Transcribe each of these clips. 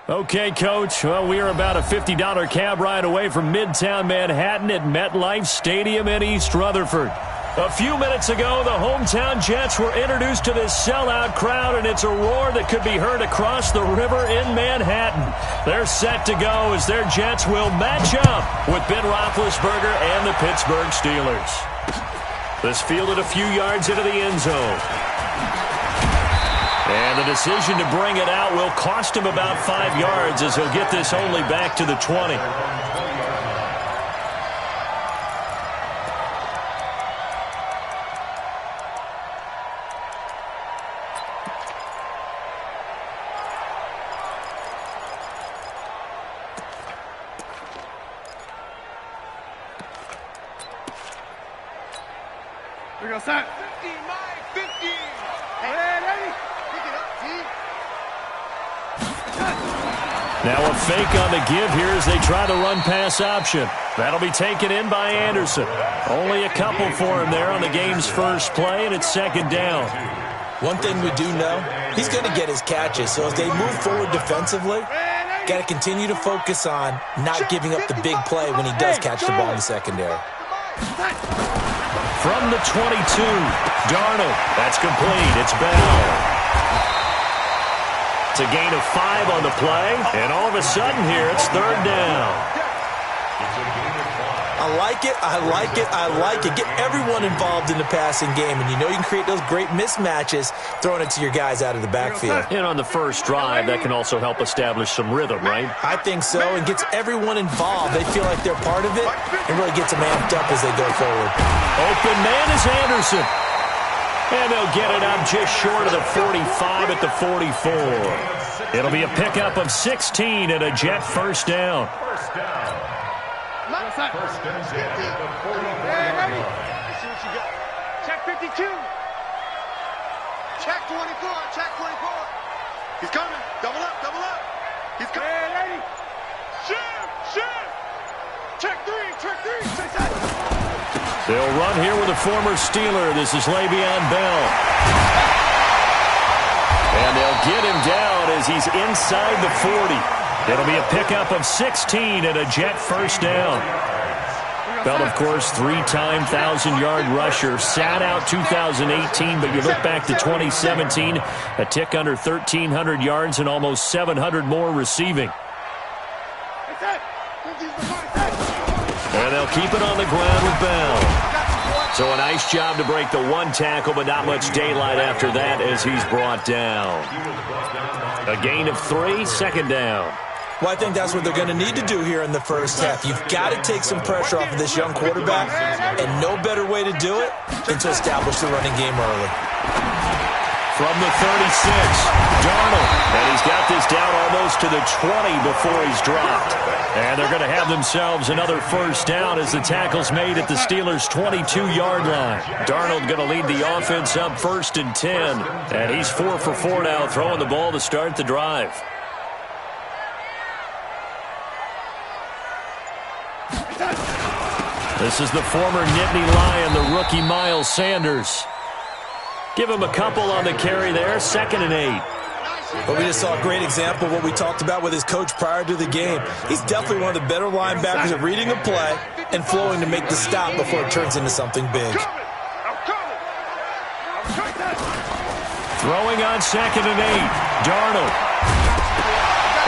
Okay, Coach. Well, we are about a $50 cab ride away from Midtown Manhattan at MetLife Stadium in East Rutherford. A few minutes ago, the hometown Jets were introduced to this sellout crowd, and it's a roar that could be heard across the river in Manhattan. They're set to go as their Jets will match up with Ben Roethlisberger and the Pittsburgh Steelers. This fielded a few yards into the end zone. And the decision to bring it out will cost him about 5 yards as he'll get this only back to the 20. We go, set. 50, Mike, 50. Hey, ready? Pick it up, T. Now a fake on the give here as they try the run-pass option. That'll be taken in by Anderson. Only a couple for him there on the game's first play, and it's second down. One thing we do know, he's going to get his catches. So as they move forward defensively, got to continue to focus on not giving up the big play when he does catch the ball in the secondary. From the 22, Darnold. That's complete. It's Bell. It's a gain of 5 on the play, and all of a sudden here, it's third down. I like it, I like it, I like it. Get everyone involved in the passing game, and you know you can create those great mismatches throwing it to your guys out of the backfield. And on the first drive, that can also help establish some rhythm, right? I think so, and gets everyone involved. They feel like they're part of it, and really gets them amped up as they go forward. Open man is Anderson. And they'll get it up just short of the 45 at the 44. It'll be a pickup of 16 and a Jet first down. First down at the 45. Ready? Let's see what you got. Check 52. Check 24. Check 24. He's coming. Double up. Double up. He's coming. Hey, ready? Shift. Shift. Check 3. Check 3. Check that. They'll run here with a former Steeler. This is Le'Veon Bell. And they'll get him down as he's inside the 40. It'll be a pickup of 16 and a Jet first down. Bell, of course, 3-time 1,000-yard rusher. Sat out 2018, but you look back to 2017, a tick under 1,300 yards and almost 700 more receiving. And they'll keep it on the ground with Bell. So a nice job to break the one tackle, but not much daylight after that as he's brought down. A gain of 3, second down. Well, I think that's what they're going to need to do here in the first half. You've got to take some pressure off of this young quarterback, and no better way to do it than to establish the running game early. From the 36, Darnold. And he's got this down almost to the 20 before he's dropped. And they're going to have themselves another first down as the tackle's made at the Steelers' 22-yard line. Darnold going to lead the offense up first and 10. And he's 4 for 4 now, throwing the ball to start the drive. This is the former Nittany Lion, the rookie Miles Sanders. Give him a couple on the carry there, 2nd and 8. But we just saw a great example of what we talked about with his coach prior to the game. He's definitely one of the better linebackers at reading a play and flowing to make the stop before it turns into something big. Throwing on 2nd and 8, Darnold.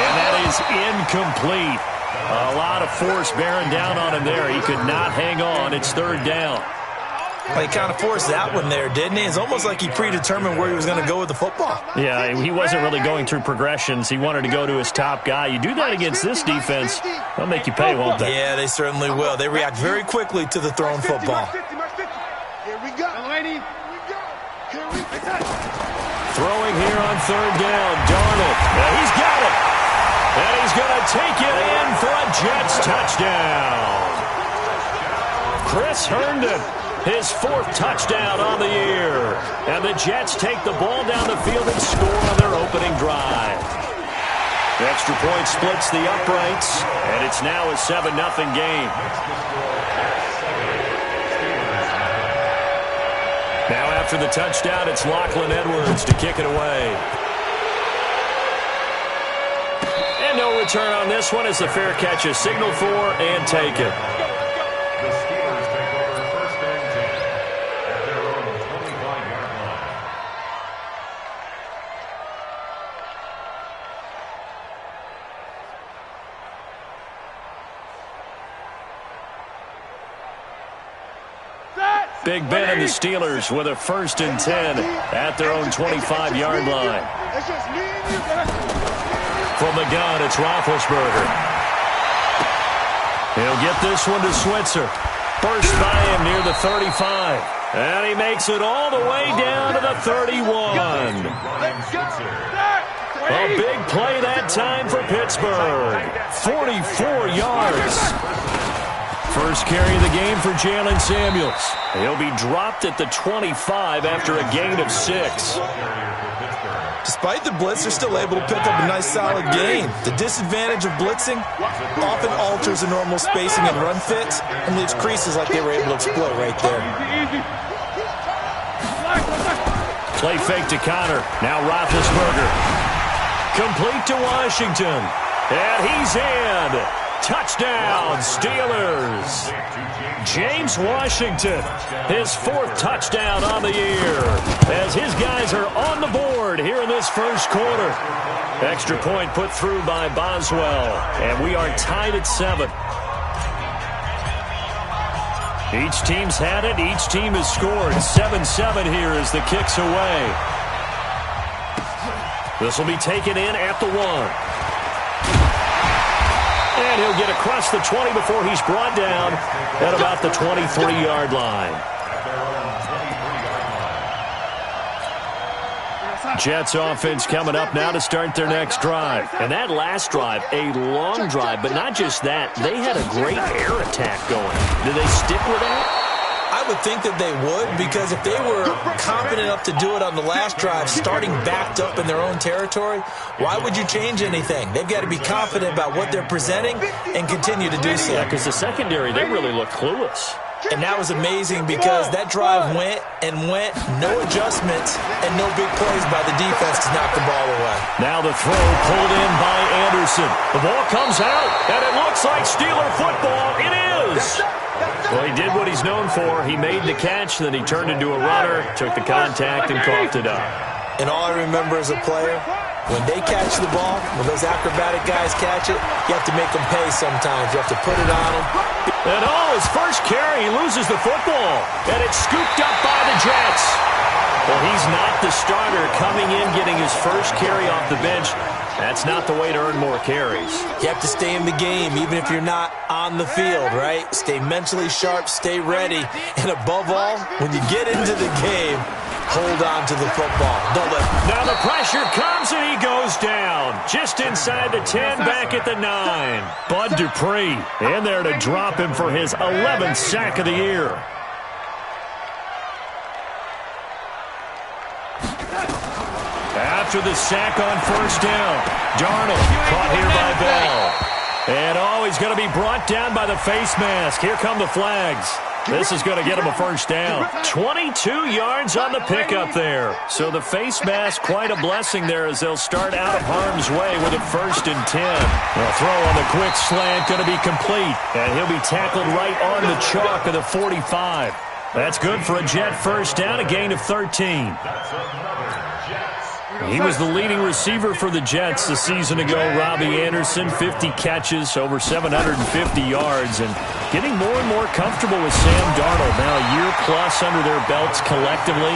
And that is incomplete. A lot of force bearing down on him there. He could not hang on. It's third down. Well, he kind of forced that one there, didn't he? It's almost like he predetermined where he was going to go with the football. Yeah, he wasn't really going through progressions. He wanted to go to his top guy. You do that against this defense, they'll make you pay, won't they? Yeah, they certainly will. They react very quickly to the thrown football. Here we go. Throwing here on third down, Darnold. Yeah, he's got it. And he's going to take it in for a Jets touchdown. Chris Herndon, his 4th touchdown on the year. And the Jets take the ball down the field and score on their opening drive. The extra point splits the uprights, and it's now a 7-0 game. Now after the touchdown, it's Lachlan Edwards to kick it away. And no return on this one as the fair catch is signaled for and taken. The Steelers take over 1st and 10 at their own 25-yard line. Big Ben and the Steelers with a 1st and 10 at their own 25-yard line. From the gun, it's Roethlisberger. He'll get this one to Switzer. Burst by him near the 35. And he makes it all the way down to the 31. A big play that time for Pittsburgh. 44 yards. First carry of the game for Jalen Samuels. He'll be dropped at the 25 after a gain of 6. Despite the blitz, they're still able to pick up a nice solid gain. The disadvantage of blitzing often alters the normal spacing and run fits and leaves creases like they were able to exploit right there. Play fake to Connor. Now Roethlisberger. Complete to Washington. And he's in. Touchdown, Steelers. James Washington, his 4th touchdown on the year, as his guys are on the board here in this first quarter. Extra point put through by Boswell, and we are tied at 7. Each team's had it. Each team has scored. 7-7 here as the kick's away. This will be taken in at the 1. And he'll get across the 20 before he's brought down at about the 23-yard line. Jets offense coming up now to start their next drive. And that last drive, a long drive, but not just that. They had a great air attack going. Do they stick with that? I would think that they would, because if they were confident enough to do it on the last drive, starting backed up in their own territory, why would you change anything? They've got to be confident about what they're presenting and continue to do so. Yeah, because the secondary, they really look clueless. And that was amazing because that drive went, no adjustments, and no big plays by the defense to knock the ball away. Now the throw pulled in by Anderson. The ball comes out, and it looks like Steeler football. It is. Well, he did what he's known for. He made the catch, then he turned into a runner, took the contact, and coughed it up. And all I remember as a player, when they catch the ball, when those acrobatic guys catch it, you have to make them pay sometimes. You have to put it on them. And his first carry, he loses the football. And it's scooped up by the Jets. Well, he's not the starter coming in, getting his first carry off the bench. That's not the way to earn more carries. You have to stay in the game, even if you're not on the field, right? Stay mentally sharp, stay ready. And above all, when you get into the game, hold on to the football. Don't let it. Now the pressure comes and he goes down. Just inside the 10, back at the 9. Bud Dupree in there to drop him for his 11th sack of the year. After the sack on first down, Darnold caught here by Bell. And he's going to be brought down by the face mask. Here come the flags. This is going to get him a first down. 22 yards on the pickup there. So the face mask, quite a blessing there as they'll start out of harm's way with a 1st and 10. The throw on the quick slant going to be complete. And he'll be tackled right on the chalk of the 45. That's good for a Jet first down, a gain of 13. He was the leading receiver for the Jets a season ago. Robbie Anderson, 50 catches, over 750 yards, and getting more and more comfortable with Sam Darnold. Now a year plus under their belts collectively.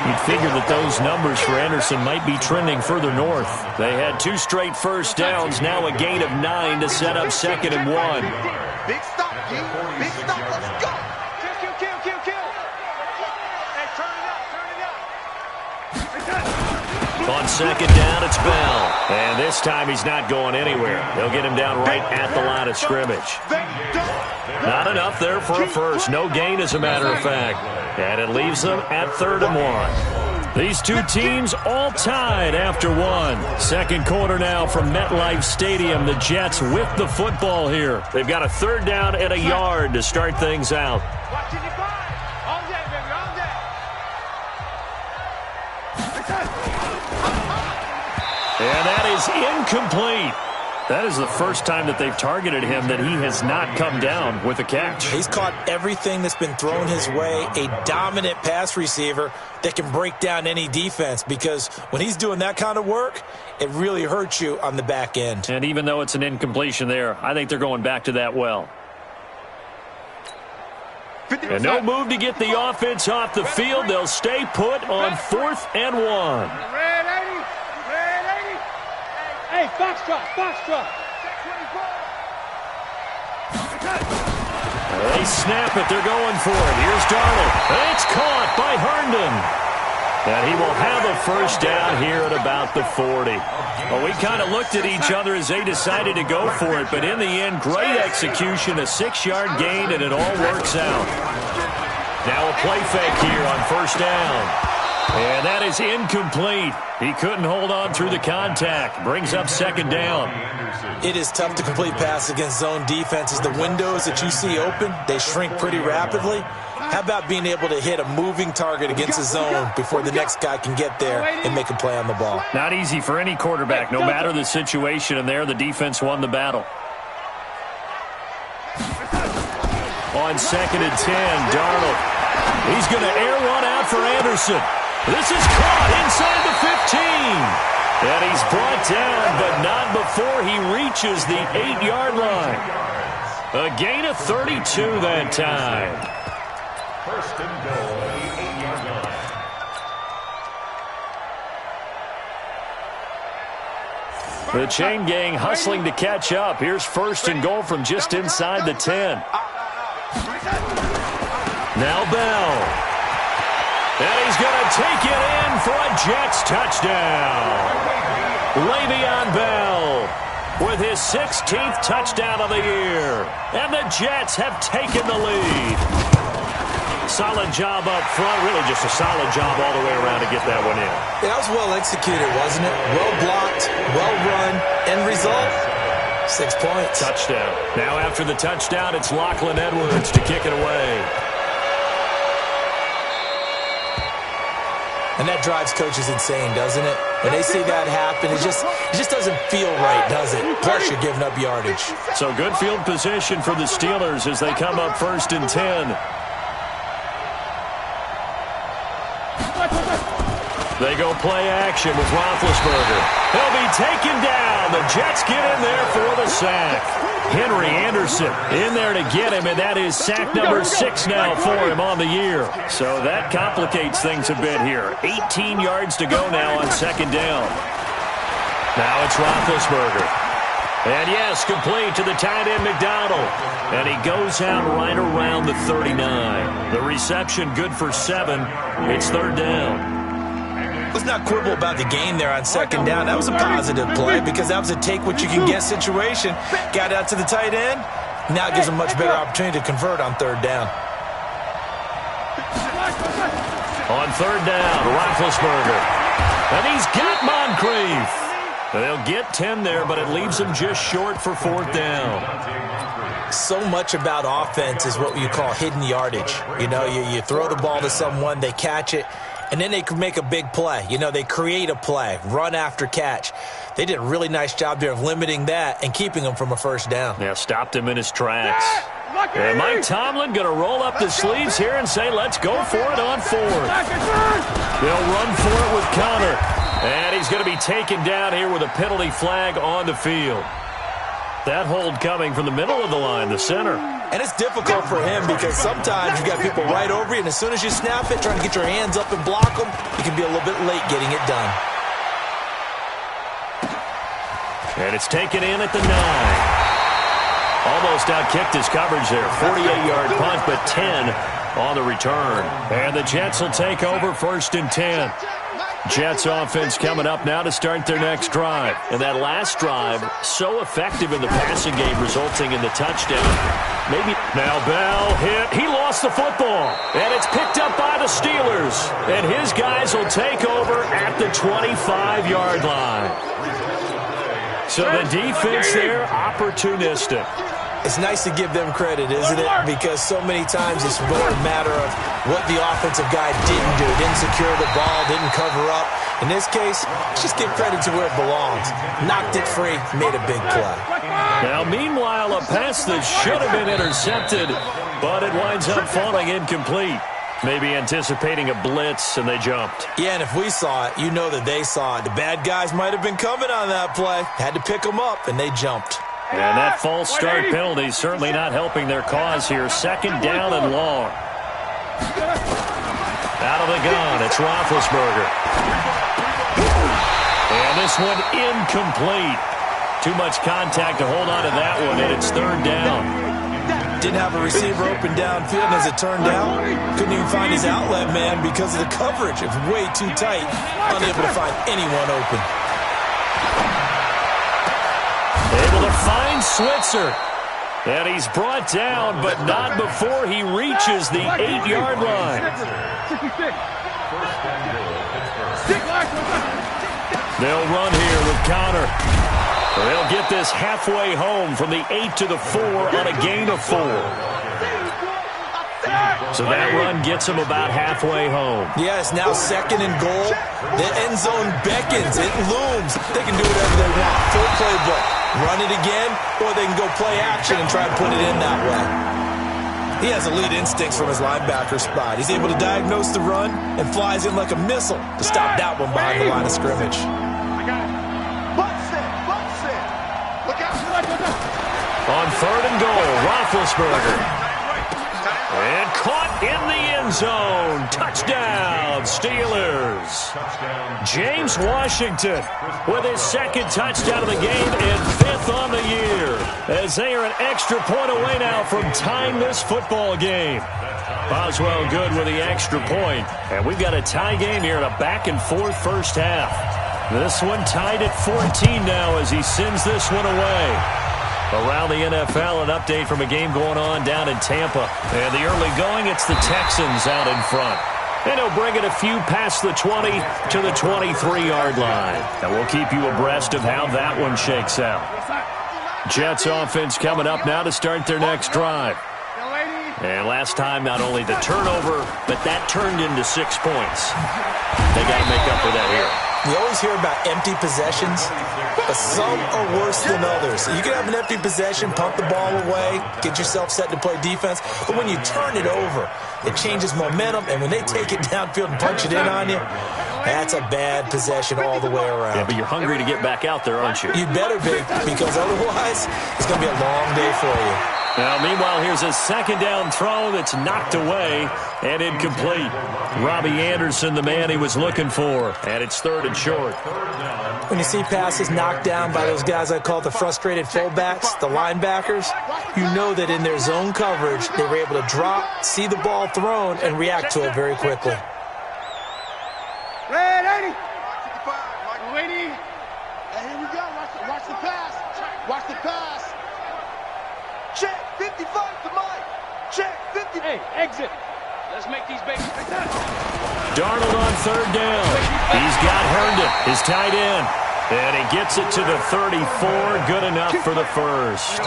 You'd figure that those numbers for Anderson might be trending further north. They had 2 straight first downs, now a gain of 9 to set up 2nd and 1. Big stop, G. Big stop. Let's go. Kill. Hey, turn it up. On 2nd down, it's Bell. And this time he's not going anywhere. They'll get him down right at the line of scrimmage. Not enough there for a first. No gain, as a matter of fact. And it leaves them at 3rd and 1. These two teams all tied after 1. Second quarter now from MetLife Stadium. The Jets with the football here. They've got a 3rd down and a yard to start things out. And that is incomplete. That is the first time that they've targeted him that he has not come down with a catch. He's caught everything that's been thrown his way, a dominant pass receiver that can break down any defense, because when he's doing that kind of work, it really hurts you on the back end. And even though it's an incompletion there, I think they're going back to that well. And no move to get the offense off the field. They'll stay put on 4th and 1. Hey, foxtrot. They snap it. They're going for it. Here's Darnold. It's caught by Herndon. And he will have a first down here at about the 40. Well, we kind of looked at each other as they decided to go for it, but in the end, great execution, a 6-yard gain, and it all works out. Now a play fake here on first down. And that is incomplete. He couldn't hold on through the contact. Brings up second down. It is tough to complete passes against zone defenses. The windows that you see open, they shrink pretty rapidly. How about being able to hit a moving target against a zone before the next guy can get there and make a play on the ball? Not easy for any quarterback, no matter the situation, and there the defense won the battle. On 2nd and 10, Darnold. He's going to air one out for Anderson. This is caught inside the 15. And he's brought down, but not before he reaches the 8-yard line. A gain of 32 that time. First and goal at the 8-yard line. The chain gang hustling to catch up. Here's 1st and goal from just inside the 10. Now Bell. And he's going to take it in for a Jets touchdown. Le'Veon Bell with his 16th touchdown of the year. And the Jets have taken the lead. Solid job up front. Really just a solid job all the way around to get that one in. Yeah, that was well executed, wasn't it? Well blocked, well run. End result, 6 points. Touchdown. Now after the touchdown, it's Lachlan Edwards to kick it away. And that drives coaches insane, doesn't it? When they see that happen, it just doesn't feel right, does it? Plus, you're giving up yardage. So good field position for the Steelers as they come up 1st and 10. They go play action with Roethlisberger. He'll be taken down. The Jets get in there for the sack. Henry Anderson in there to get him, and that is sack number 6 now for him on the year. So that complicates things a bit here. 18 yards to go now on 2nd down. Now it's Roethlisberger. And yes, complete to the tight end McDonald. And he goes out right around the 39. The reception good for 7. It's 3rd down. Let's not quibble about the gain there on 2nd down. That was a positive play because that was a take-what-you-can-get situation. Got out to the tight end. Now it gives him a much better opportunity to convert on 3rd down. On 3rd down, Roethlisberger. And he's got Moncrief. They'll get 10 there, but it leaves him just short for 4th down. So much about offense is what you call hidden yardage. You know, you throw the ball to someone, they catch it, and then they can make a big play. You know, they create a play, run after catch. They did a really nice job there of limiting that and keeping him from a 1st down. Yeah, stopped him in his tracks. And Mike Tomlin going to roll up the sleeves here and say, let's go for it on 4th. They'll run for it with Connor. And he's going to be taken down here with a penalty flag on the field. That hold coming from the middle of the line, the center. And it's difficult for him because sometimes you've got people right over you, and as soon as you snap it, trying to get your hands up and block them, you can be a little bit late getting it done. And it's taken in at the 9. Almost out-kicked his coverage there. 48-yard punt, but 10 on the return. And the Jets will take over 1st and 10. Jets offense coming up now to start their next drive. And that last drive, so effective in the passing game, resulting in the touchdown. Maybe now Bell hit. He lost the football. And it's picked up by the Steelers. And his guys will take over at the 25-yard line. So the defense there, opportunistic. It's nice to give them credit, isn't it? Because so many times it's more a matter of what the offensive guy didn't do. Didn't secure the ball, didn't cover up. In this case, just give credit to where it belongs. Knocked it free, made a big play. Now, meanwhile, a pass that should have been intercepted, but it winds up falling incomplete. Maybe anticipating a blitz, and they jumped. Yeah, and if we saw it, you know that they saw it. The bad guys might have been coming on that play. Had to pick them up, and they jumped. And that false start penalty certainly not helping their cause here. Second down and long. Out of the gun, it's Roethlisberger. And this one incomplete. Too much contact to hold on to that one, and it's third down. Didn't have a receiver open downfield, and as it turned out, couldn't even find his outlet man because of the coverage. It was way too tight, unable to find anyone open. Able to find Switzer. And he's brought down, but not before he reaches the 8-yard line. They'll run here with Connor. They'll get this halfway home from the 8 to the 4 on a gain of 4. So that run gets them about halfway home. Yeah, it's now second and goal. The end zone beckons. It looms. They can do whatever they want. Full playbook. Run it again, or they can go play action and try to put it in that way. He has elite instincts from his linebacker spot. He's able to diagnose the run and flies in like a missile to stop that one behind the line of scrimmage. On third and goal, Roethlisberger. And caught in the end zone. Touchdown, Steelers. James Washington with his second touchdown of the game and 5th on the year, as they are an extra point away now from tying this football game. Boswell good with the extra point. And we've got a tie game here in a back-and-forth first half. This one tied at 14 now as he sends this one away. Around the NFL, an update from a game going on down in Tampa. And the early going, it's the Texans out in front. And he'll bring it a few past the 20 to the 23-yard line. And we'll keep you abreast of how that one shakes out. Jets offense coming up now to start their next drive. And last time, not only the turnover, but that turned into 6 points. They got to make up for that here. You always hear about empty possessions, but some are worse than others. You can have an empty possession, pump the ball away, get yourself set to play defense, but when you turn it over, it changes momentum, and when they take it downfield and punch it in on you, that's a bad possession all the way around. Yeah, but you're hungry to get back out there, aren't you? You better be, because otherwise, it's going to be a long day for you. Now, meanwhile, here's a second down throw that's knocked away and incomplete. Robbie Anderson, the man he was looking for, and it's third and short. When you see passes knocked down by those guys I call the frustrated fullbacks, the linebackers, you know that in their zone coverage, they were able to drop, see the ball thrown, and react to it very quickly. Red 80. Ready? Hey, here we go. Watch the pass. Watch the pass. Check 55 to Mike. Check 50. Hey, exit. Let's make these babies. Darnold on third down. He's got Herndon, his tight end. And he gets it to the 34. Good enough for the first.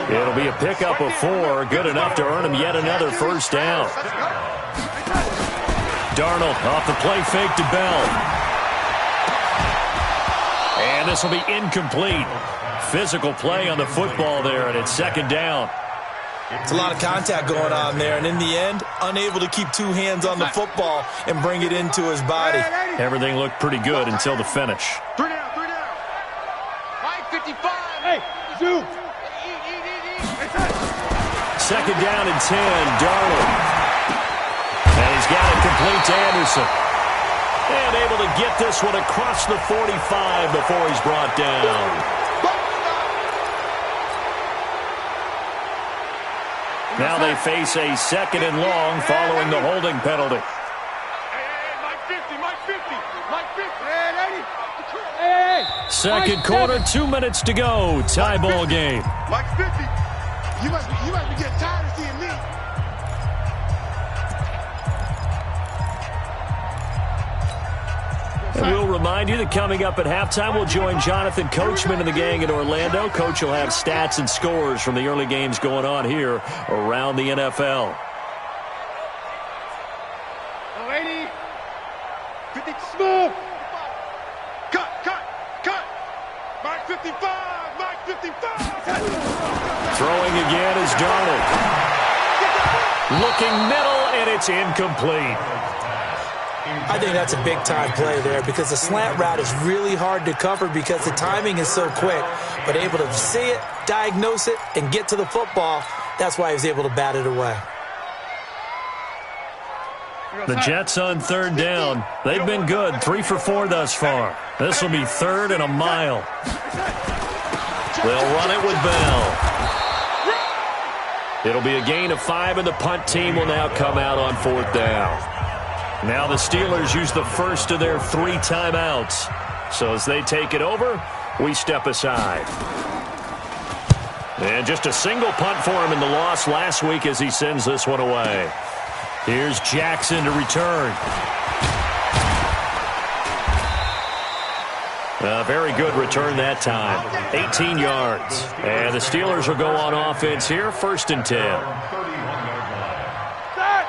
It'll be a pickup of 4. Good enough to earn him yet another first down. Darnold off the play fake to Bell. And this will be incomplete. Physical play on the football there, and it's second down. It's a lot of contact going on there, and in the end, unable to keep 2 hands on the football and bring it into his body. Everything looked pretty good until the finish. 3 down. Mike 55. Hey, zoom. Second down and 10, Darnold. And he's got it complete to Anderson. And able to get this one across the 45 before he's brought down. Now they face a second and long following the holding penalty. Hey, Mike 50, Mike 50, Mike 50. Hey. Second quarter, 2 minutes to go. Tie ball game. Mike 50. You must be getting tired of seeing me. And we'll remind you that coming up at halftime, we'll join Jonathan Coachman and the gang in Orlando. Coach will have stats and scores from the early games going on here around the NFL. 80. 50. Smooth. Cut. Mike 55. Mike 55. Throwing again is Darnold. Looking middle, and it's incomplete. I think that's a big-time play there because the slant route is really hard to cover because the timing is so quick. But able to see it, diagnose it, and get to the football, that's why he was able to bat it away. The Jets on third down. They've been good, 3 for 4 thus far. This will be third and a mile. They'll run it with Bell. It'll be a gain of 5, and the punt team will now come out on fourth down. Now the Steelers use the first of their 3 timeouts. So as they take it over, we step aside. And just a single punt for him in the loss last week as he sends this one away. Here's Jackson to return. A very good return that time. 18 yards. And the Steelers will go on offense here, 1st and 10.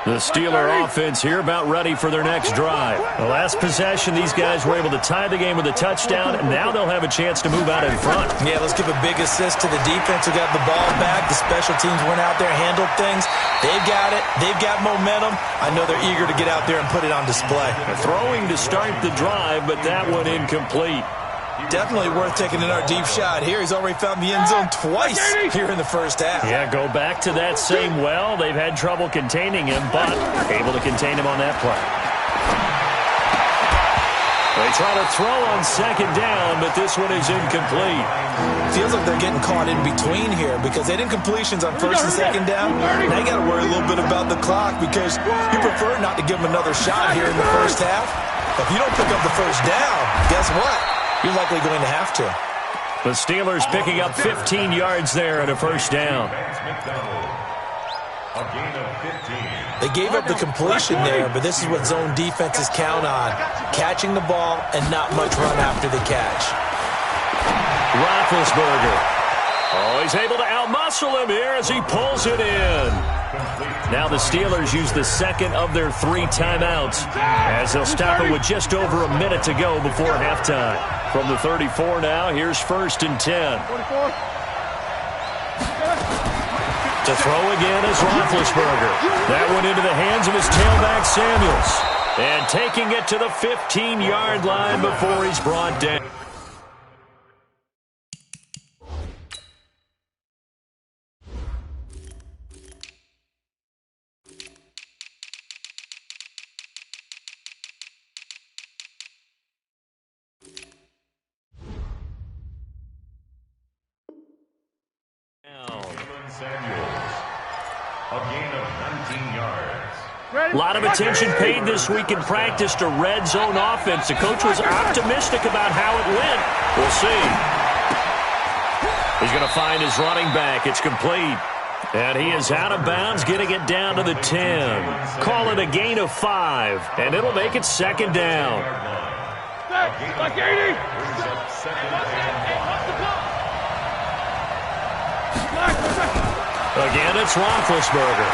The Steeler offense here about ready for their next drive. The last possession, these guys were able to tie the game with a touchdown, and now they'll have a chance to move out in front. Yeah, let's give a big assist to the defense who got the ball back. The special teams went out there, handled things. They've got it. They've got momentum. I know they're eager to get out there and put it on display. Throwing to start the drive, but that one incomplete. Definitely worth taking in our deep shot here. He's already found the end zone twice here in the first half. Yeah, go back to that same well. They've had trouble containing him, but able to contain him on that play. They try to throw on second down, but this one is incomplete. Feels like they're getting caught in between here because they did incompletions on first and second down. Now you got to worry a little bit about the clock because you prefer not to give them another shot here in the first half. If you don't pick up the first down, guess what? You're likely going to have to. The Steelers picking up 15 yards there and a first down. A gain of 15. They gave up the completion there, but this is what zone defenses count on. Catching the ball and not much run after the catch. Roethlisberger. Oh, he's able to outmuscle him here as he pulls it in. Now the Steelers use the second of their 3 timeouts as they'll stop it with just over a minute to go before halftime. From the 34 now, here's 1st and 10. To throw again is Roethlisberger. That one into the hands of his tailback, Samuels. And taking it to the 15-yard line before he's brought down. A gain of 19 yards. A lot of attention paid this week in practice to red zone offense. The coach was optimistic about how it went. We'll see. He's going to find his running back. It's complete. And he is out of bounds, getting it down to the 10. Call it a gain of 5, and it'll make it 2nd down. Like 80. Again, it's Roethlisberger.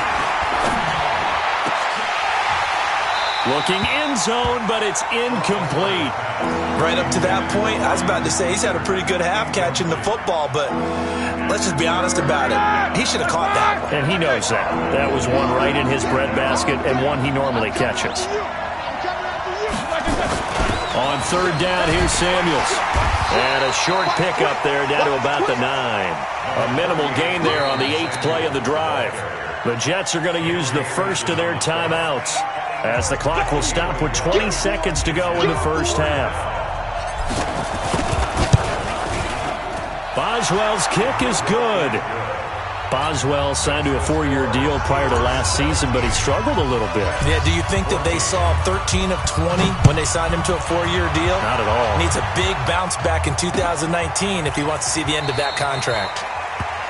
Looking end zone, but it's incomplete. Right up to that point, I was about to say he's had a pretty good half catching the football, but let's just be honest about it. He should have caught that one. And he knows that. That was one right in his breadbasket and one he normally catches. On 3rd down, here's Samuels. And a short pickup there down to about the 9. A minimal gain there on the 8th play of the drive. The Jets are going to use the first of their timeouts as the clock will stop with 20 seconds to go in the first half. Boswell's kick is good. Boswell signed to a 4-year deal prior to last season, but he struggled a little bit. Yeah, do you think that they saw 13 of 20 when they signed him to a 4-year deal? Not at all. Needs a big bounce back in 2019 if he wants to see the end of that contract.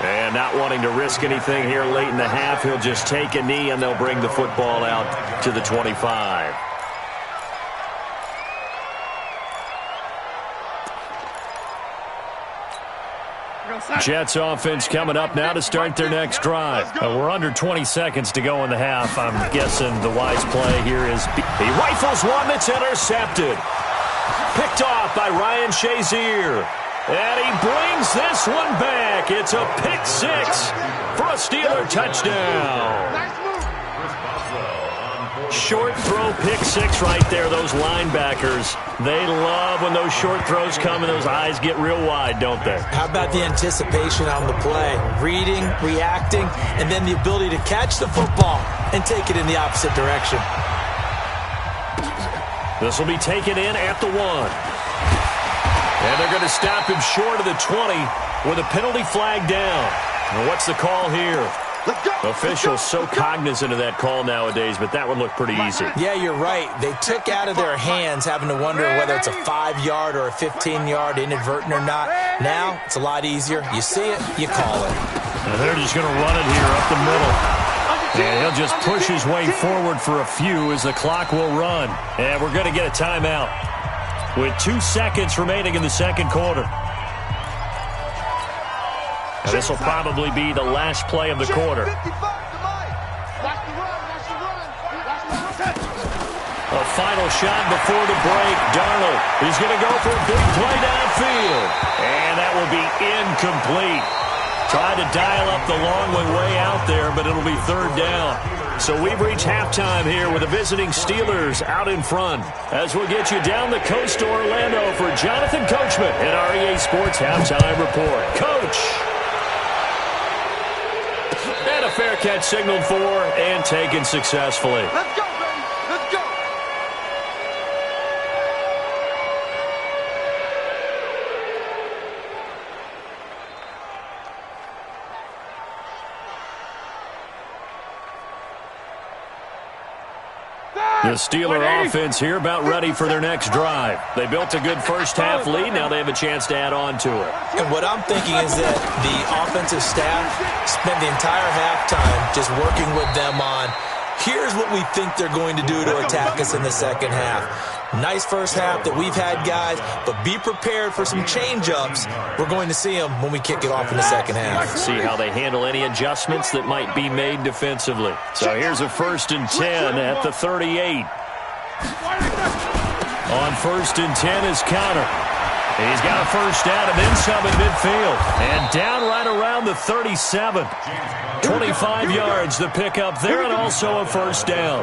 And not wanting to risk anything here late in the half, he'll just take a knee and they'll bring the football out to the 25. Jets offense coming up now to start their next drive. We're under 20 seconds to go in the half. I'm guessing the wise play here is he rifles one that's intercepted. Picked off by Ryan Shazier. And he brings this one back. It's a pick six for a Steeler touchdown. Short throw pick six right there. Those linebackers, they love when those short throws come and those eyes get real wide, don't they? How about the anticipation on the play? Reading, reacting, and then the ability to catch the football and take it in the opposite direction. This will be taken in at the 1. And they're going to stop him short of the 20 with a penalty flag down. And what's the call here? Officials so cognizant of that call nowadays, but that would look pretty easy. Yeah, you're right. They took out of their hands having to wonder whether it's a 5-yard or a 15-yard inadvertent or not. Now, it's a lot easier. You see it, you call it. And they're just going to run it here up the middle. And he'll just push his way forward for a few as the clock will run. And we're going to get a timeout with 2 seconds remaining in the second quarter. This will probably be the last play of the quarter. A final shot before the break. Darnold is going to go for a big play downfield. And that will be incomplete. Tried to dial up the long way out there, but it'll be third down. So we've reached halftime here with the visiting Steelers out in front. As we'll get you down the coast to Orlando for Jonathan Coachman at our EA Sports Halftime Report. Coach! And a fair catch signaled for and taken successfully. Let's go, baby. Let's go. The Steeler offense here about ready for their next drive. They built a good first-half lead. Now they have a chance to add on to it. And what I'm thinking is that the offensive staff spent the entire halftime just working with them on, here's what we think they're going to do to attack us in the second half. Nice first half that we've had, guys, but be prepared for some change-ups. We're going to see them when we kick it off in the second half. See how they handle any adjustments that might be made defensively. So here's a 1st and 10 at the 38. On 1st and 10 is Counter. He's got a first down and then some at midfield. And down right around the 37. 25 yards the pickup there and also a first down.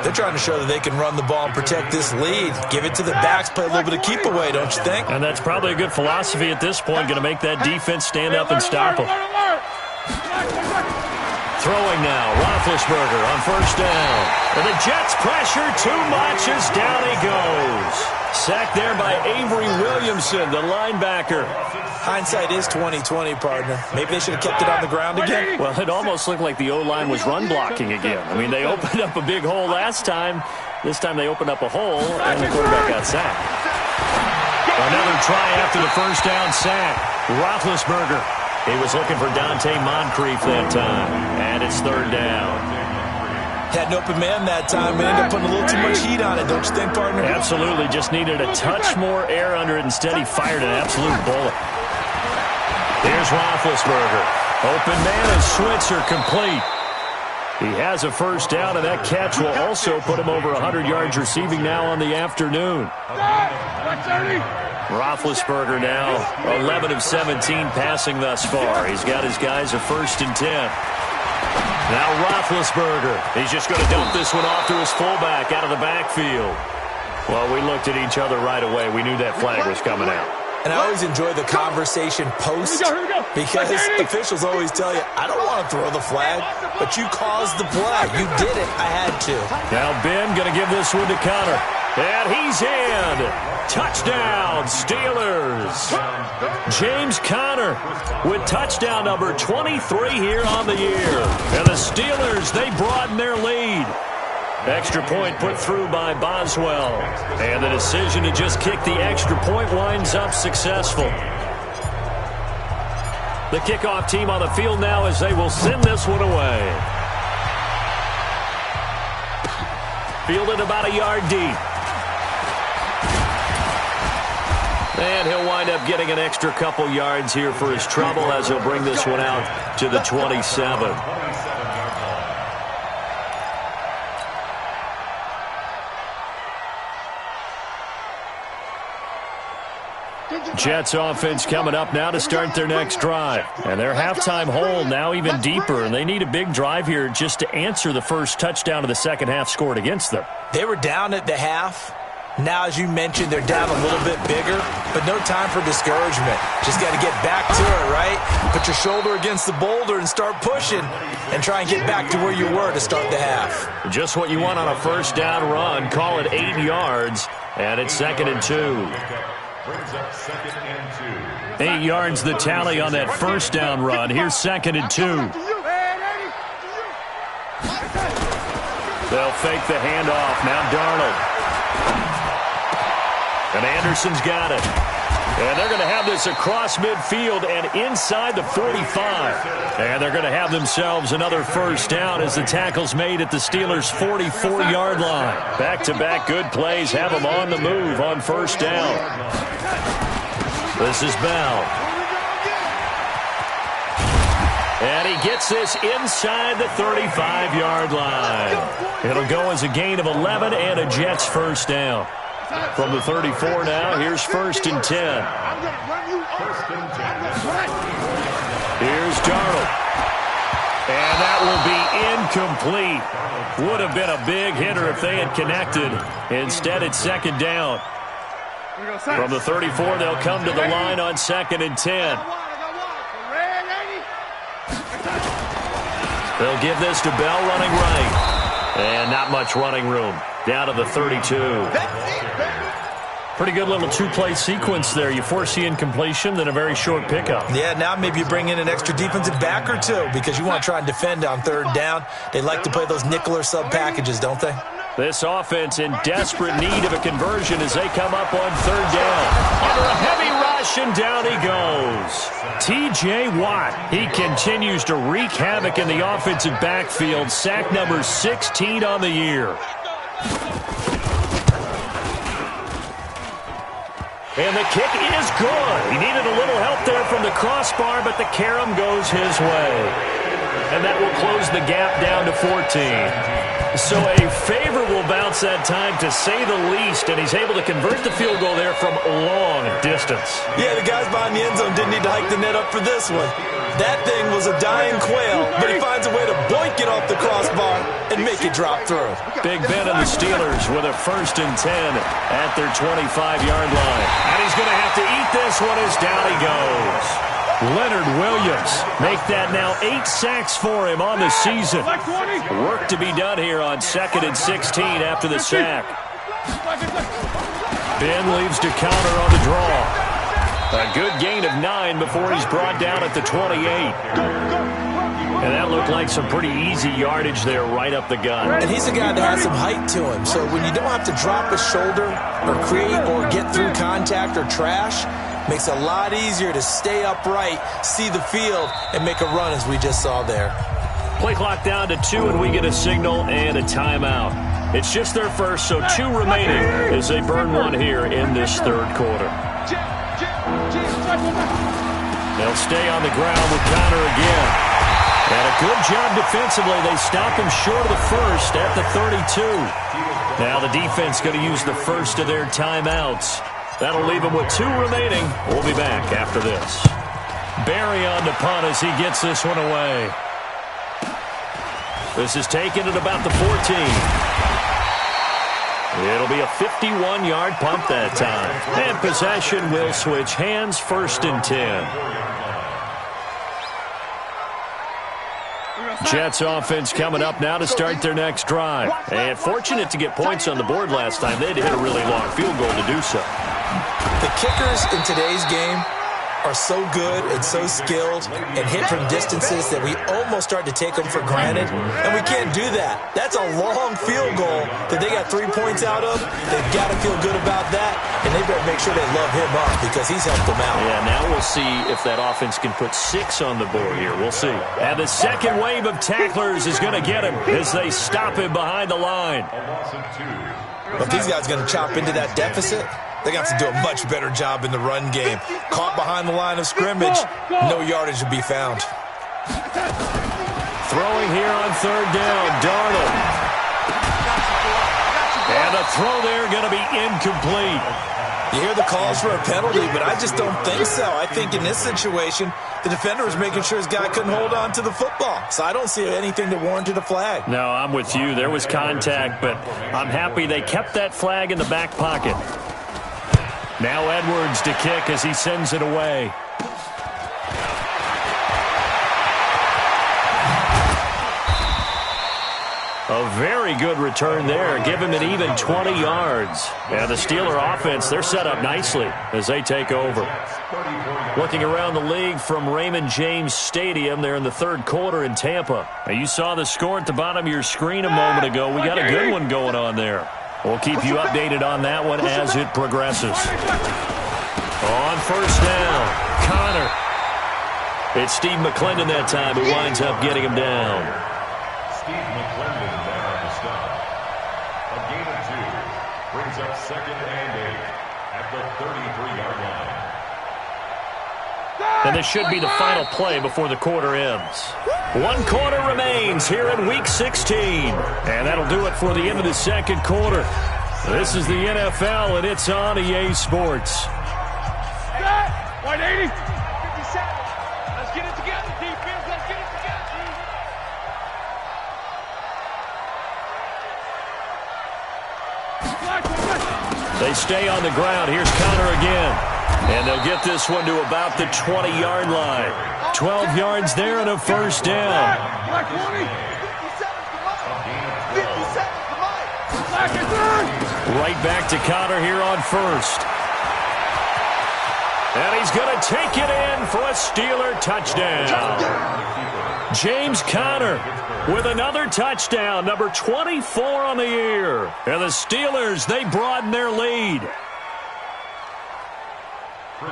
They're trying to show that they can run the ball and protect this lead. Give it to the backs, play a little bit of keep away, don't you think? And that's probably a good philosophy at this point. Going to make that defense stand up and stop them. Throwing now, Roethlisberger on first down. And the Jets pressure too much as down he goes. Sacked there by Avery Williamson, the linebacker. Hindsight is 20/20, partner. Maybe they should have kept it on the ground again. Well, it almost looked like the O-line was run blocking again. I mean, they opened up a big hole last time. This time they opened up a hole, and the quarterback got sacked. Another try after the first down sack. Roethlisberger. He was looking for Dante Moncrief that time, and it's third down. Had an open man that time, but ended up putting a little too much heat on it, don't you think, partner? Absolutely. Just needed a touch more air under it. Instead, he fired an absolute bullet. Here's Roethlisberger. Open man and Switzer complete. He has a first down, and that catch will also put him over 100 yards receiving now on the afternoon. Roethlisberger now 11 of 17 passing thus far. He's got his guys a 1st and 10. Now Roethlisberger. He's just going to dump this one off to his fullback out of the backfield. Well, we looked at each other right away. We knew that flag was coming out. And I always enjoy the conversation post because officials always tell you, I don't want to throw the flag, but you caused the play. You did it. I had to. Now Ben going to give this one to Connor. And he's in. Touchdown, Steelers. James Conner with touchdown number 23 here on the year. And the Steelers, they broaden their lead. Extra point put through by Boswell. And the decision to just kick the extra point winds up successful. The kickoff team on the field now as they will send this one away. Fielded about a yard deep. And he'll wind up getting an extra couple yards here for his trouble as he'll bring this one out to the 27. Jets offense coming up now to start their next drive. And their halftime hole now even deeper, and they need a big drive here just to answer the first touchdown of the second half scored against them. They were down at the half. Now, as you mentioned, they're down a little bit bigger, but no time for discouragement. Just got to get back to it, right? Put your shoulder against the boulder and start pushing and try and get back to where you were to start the half. Just what you want on a first down run. Call it 8 yards, and it's 2nd and 2. 8 yards the tally on that first down run. Here's 2nd and 2. They'll fake the handoff. Now Darnold. And Anderson's got it. And they're going to have this across midfield and inside the 45. And they're going to have themselves another first down as the tackle's made at the Steelers' 44-yard line. Back-to-back good plays have them on the move on first down. This is Bell. And he gets this inside the 35-yard line. It'll go as a gain of 11 and a Jets first down. From the 34 now, here's 1st and 10. Here's Darnold. And that will be incomplete. Would have been a big hitter if they had connected. Instead, it's 2nd down. From the 34, they'll come to the line on 2nd and 10. They'll give this to Bell running right. And not much running room. Down to the 32. Pretty good little two-play sequence there. You force the incompletion, then a very short pickup. Yeah, now maybe you bring in an extra defensive back or two because you want to try and defend on 3rd down. They like to play those nickel or sub packages, don't they? This offense in desperate need of a conversion as they come up on 3rd down. Under a heavy rush, and down he goes. T.J. Watt, he continues to wreak havoc in the offensive backfield. Sack number 16 on the year. And the kick is good. He needed a little help there from the crossbar, but the carom goes his way. And that will close the gap down to 14. So a favorable bounce that time, to say the least, and he's able to convert the field goal there from long distance. Yeah, the guys behind the end zone didn't need to hike the net up for this one. That thing was a dying quail, but he finds a way to boink it off the crossbar and make it drop through. Big Ben and the Steelers with a 1st and 10 at their 25-yard line. And he's going to have to eat this one as down he goes. Leonard Williams make that now 8 sacks for him on the season. Work to be done here on 2nd and 16 after the sack. Ben leaves to counter on the draw. A good gain of 9 before he's brought down at the 28. And that looked like some pretty easy yardage there right up the gut. And he's a guy that has some height to him. So when you don't have to drop a shoulder or create or get through contact or trash, makes it a lot easier to stay upright, see the field, and make a run as we just saw there. Play clock down to 2, and we get a signal and a timeout. It's just their first, so 2 remaining as they burn one here in this 3rd quarter. They'll stay on the ground with Connor again. And a good job defensively. They stop him short of the first at the 32. Now the defense going to use the first of their timeouts. That'll leave them with 2 remaining. We'll be back after this. Barry on the punt as he gets this one away. This is taken at about the 14. It'll be a 51-yard punt that time. And possession will switch hands, 1st and 10. Jets offense coming up now to start their next drive. And fortunate to get points on the board last time. They had to hit a really long field goal to do so. The kickers in today's game are so good and so skilled and hit from distances that we almost start to take them for granted, and we can't do that. That's a long field goal that they got 3 points out of. They've got to feel good about that, and they better make sure they love him up because he's helped them out. Yeah, now we'll see if that offense can put 6 on the board here. We'll see. And the second wave of tacklers is going to get him as they stop him behind the line. But these guys are going to chop into that deficit. They're going to have to do a much better job in the run game. Caught behind the line of scrimmage, no yardage to be found. Throwing here on third down, Darnold. And a throw there going to be incomplete. You hear the calls for a penalty, but I just don't think so. I think in this situation, the defender was making sure his guy couldn't hold on to the football. So I don't see anything that warranted a flag. No, I'm with you. There was contact, but I'm happy they kept that flag in the back pocket. Now Edwards to kick as he sends it away. A very good return there. Give him an even 20 yards. And the Steeler offense, they're set up nicely as they take over. Looking around the league from Raymond James Stadium, they're in the third quarter in Tampa. Now, you saw the score at the bottom of your screen a moment ago. We got a good one going on there. We'll keep you updated on that one as it progresses. On first down, Connor. It's Steve McClendon that time who winds up getting him down. Steve McClendon there on the stop. A gain of 2 brings up 2nd and 8 at the 33-yard line. And this should be the final play before the quarter ends. 1 quarter remains here in Week 16. And that'll do it for the end of the second quarter. This is the NFL, and it's on EA Sports. 180. 57. Let's get it together, defense. Let's get it together. They stay on the ground. Here's Connor again. And they'll get this one to about the 20-yard line. 12 yards there and a first down. Right back to Connor here on first. And he's going to take it in for a Steeler touchdown. James Conner with another touchdown, number 24 on the year. And the Steelers, they broaden their lead.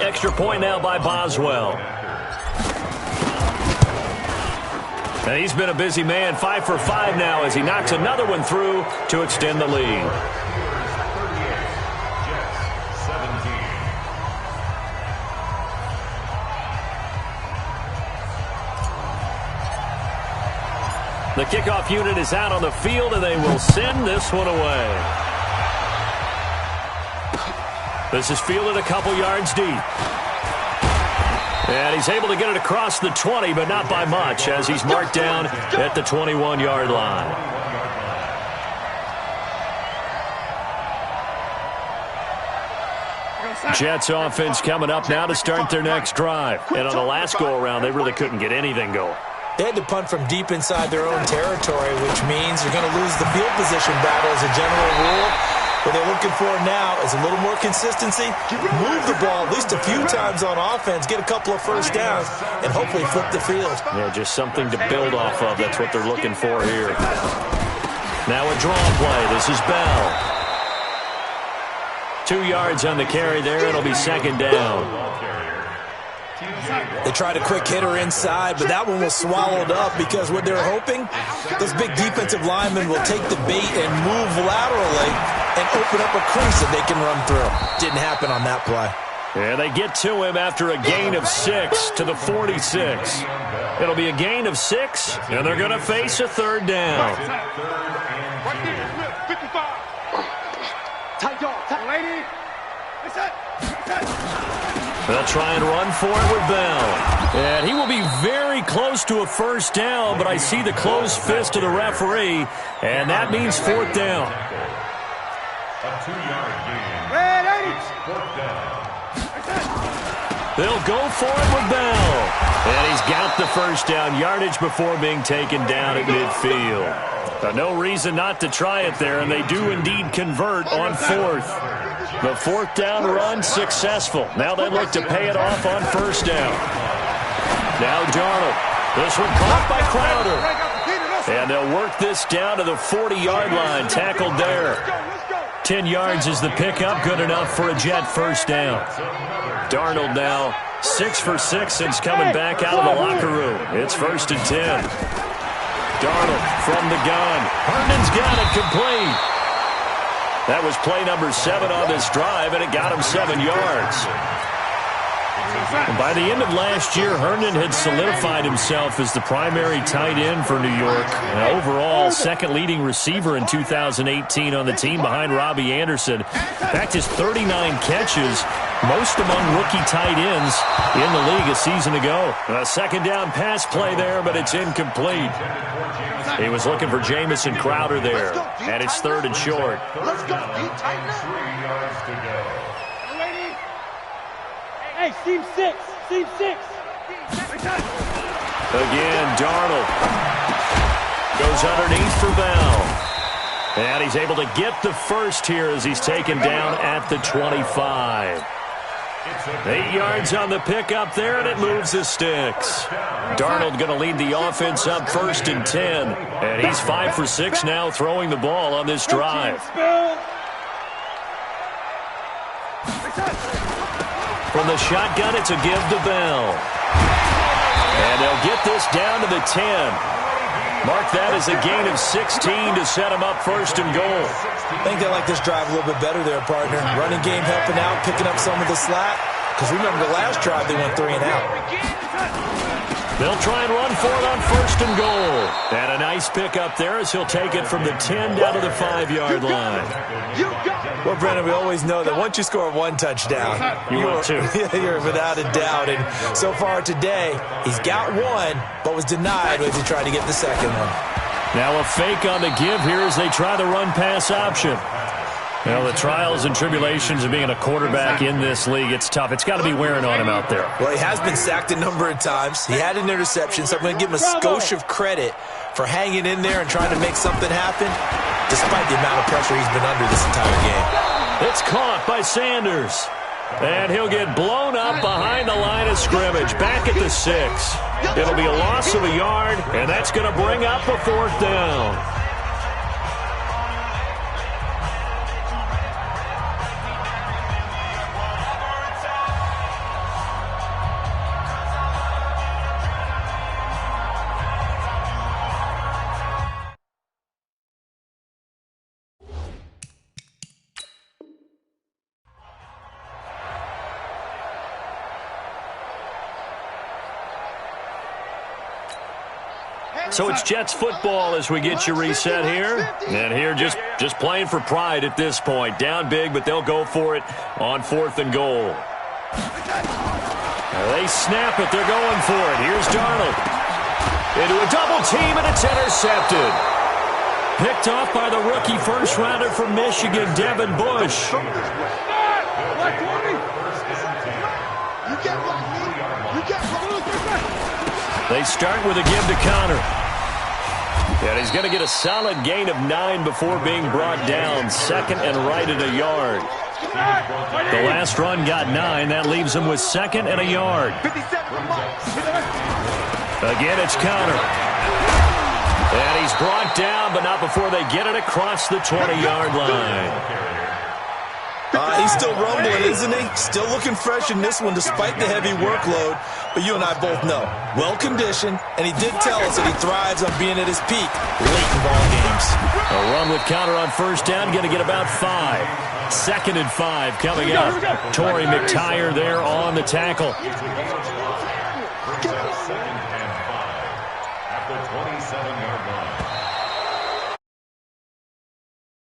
Extra point now by Boswell. And he's been a busy man, 5 for 5 now as he knocks another one through to extend the lead. The kickoff unit is out on the field, and they will send this one away. This is fielded a couple yards deep. And he's able to get it across the 20, but not by much, as he's marked down at the 21-yard line. Jets offense coming up now to start their next drive. And on the last go-around, they really couldn't get anything going. They had to punt from deep inside their own territory, which means you're going to lose the field position battle as a general rule. What they're looking for now is a little more consistency, move the ball at least a few times on offense, get a couple of first downs, and hopefully flip the field. Yeah, just something to build off of. That's what they're looking for here. Now a draw play. This is Bell. 2 yards on the carry there. It'll be second down. They tried a quick hitter inside, but that one was swallowed up because what they're hoping, those big defensive linemen will take the bait and move laterally and open up a crease that they can run through. Didn't happen on that play. And they get to him after a gain of 6 to the 46. It'll be a gain of 6, and they're going to face a third down. Right there, 55. Tight dog, tight lady. It's it. They'll try and run for it with Bell. And he will be very close to a first down, but I see the closed fist of the referee, and that means fourth down. A 2-yard gain. Red 80. Fourth down. They'll go for it with Bell. And he's got the first down yardage before being taken down at midfield. No reason not to try it there, and they do indeed convert on fourth. The fourth down run successful. Now they look to pay it off on first down. Now Darnold. This one caught by Crowder. And they'll work this down to the 40-yard line. Tackled there. 10 yards is the pickup. Good enough for a Jet first down. Darnold now 6 for 6 since coming back out of the locker room. It's 1st and 10. Darnold from the gun. Herndon's got it complete. That was play number 7 on this drive, and it got him 7 yards. And by the end of last year, Herndon had solidified himself as the primary tight end for New York. And overall, second leading receiver in 2018 on the team behind Robbie Anderson. In fact, his 39 catches, most among rookie tight ends in the league a season ago. A second down pass play there, but it's incomplete. He was looking for Jamison Crowder there, and it's 3rd and short. Let's go, deep tight end. 3 yards to go. Hey, seam 6. Seam 6. Again, Darnold goes underneath for Bell. And he's able to get the first here as he's taken down at the 25. 8 yards on the pickup there, and it moves the sticks. Darnold going to lead the offense up 1st and 10. And he's 5 for 6 now throwing the ball on this drive. From the shotgun, it's a give to Bell. And they'll get this down to the 10. Mark that as a gain of 16 to set them up 1st and goal. I think they like this drive a little bit better there, partner. Running game helping out, picking up some of the slack. Because remember the last drive, they went 3 and out. They'll try and run for it on 1st and goal. And a nice pick up there as he'll take it from the 10 down to the 5-yard line. Well, Brennan, we always know that once you score 1 touchdown, you're 2. You're without a doubt. And so far today, he's got 1, but was denied as he tried to get the second one. Now a fake on the give here as they try the run-pass option. Well, the trials and tribulations of being a quarterback in this league, it's tough. It's got to be wearing on him out there. Well, he has been sacked a number of times. He had an interception, so I'm going to give him a skosh of credit for hanging in there and trying to make something happen, despite the amount of pressure he's been under this entire game. It's caught by Sanders. And he'll get blown up behind the line of scrimmage, back at the 6. It'll be a loss of a yard, and that's going to bring up a 4th down. So it's Jets football as we get you reset here. And here just playing for pride at this point. Down big, but they'll go for it on 4th and goal. They snap it. They're going for it. Here's Darnold. Into a double team, and it's intercepted. Picked off by the rookie first-rounder from Michigan, Devin Bush. They start with a give to Connor. And he's going to get a solid gain of 9 before being brought down. 2nd and right at a yard. The last run got 9. That leaves him with 2nd and a yard. Again, it's Connor. And he's brought down, but not before they get it across the 20-yard line. He's still rumbling, isn't he? Still looking fresh in this one despite the heavy workload. But you and I both know, well-conditioned, and he did tell us that he thrives on being at his peak late in ball games. A run with Connor on 1st down, going to get about 5. 2nd and 5 coming up. Torrey McTyer there on the tackle. Second and 5 at the 27-yard line.